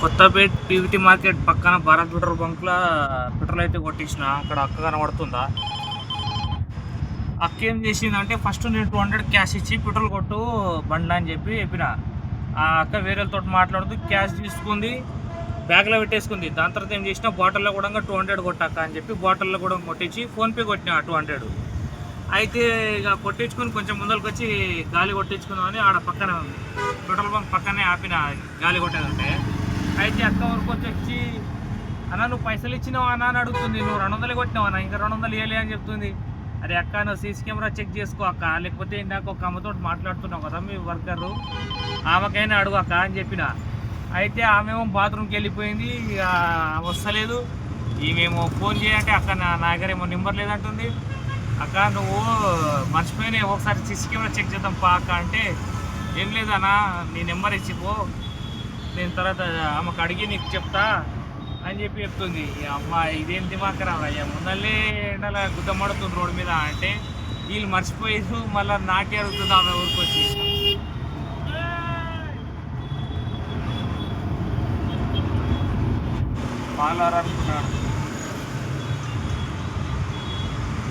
Kothapet PVT market పక్కన Bharat petrol బంక్లో petrol అయితే కొట్టించిన. అక్కడ అక్క కనబడుతుందా? అక్క ఏం చేసిందంటే ఫస్ట్ నేను 200 క్యాష్ ఇచ్చి పెట్రోల్ కొట్టు బండి అని చెప్పిన. ఆ అక్క వేరేతో మాట్లాడుతూ క్యాష్ తీసుకుంది, బ్యాగ్లో పెట్టేసుకుంది. దాని తర్వాత ఏం చేసిన, బాటిల్లో కూడా 200 కొట్టాక అని చెప్పి బాటిల్లో కూడా కొట్టించి ఫోన్పే కొట్టిన 200. అయితే ఇక కొట్టించుకొని కొంచెం ముందరికి వచ్చి గాలి కొట్టించుకుందామని ఆడ పక్కన పెట్రోల్ బంక్ పక్కనే ఆపిన గాలి కొట్టేదంటే. అయితే అక్క వరకు వచ్చి అన్న నువ్వు పైసలు ఇచ్చినావా అన్న అని అడుగుతుంది. నువ్వు 200 కొట్టినావా అన్న, ఇంకా 200 ఇవ్వలే అని చెప్తుంది. అరే అక్క నువ్వు సీసీ కెమెరా చెక్ చేసుకో అక్క, లేకపోతే ఇందాక ఒక అమ్మతో మాట్లాడుతున్నావు కదా మీ వర్కరు, ఆమెకైనా అడుగు అక్క అని చెప్పిన. అయితే ఆమెమో బాత్రూమ్కి వెళ్ళిపోయింది, వస్తలేదు. ఈమెమో ఫోన్ చేయంటే అక్క నా దగ్గర ఏమో నెంబర్ లేదంటుంది. అక్క నువ్వు మర్చిపోయినా ఒకసారి సీసీ కెమెరా చెక్ చేద్దాం పా అక్క అంటే, ఏం లేదన్నా నీ నెంబర్ ఇచ్చిపో, నేను తర్వాత ఆమెకు అడిగి నీకు చెప్తా అని చెప్పి చెప్తుంది. అమ్మ ఇదేం దిమాకరా అయ్యా, ముందల్లే ఎండల గుద్దమడుతుంది రోడ్డు మీద అంటే వీళ్ళు మర్చిపోయారు. మళ్ళీ నాకే అడుగుతుంది ఆమె ఊరికి వచ్చి. పాలారు అనుకున్నాడు.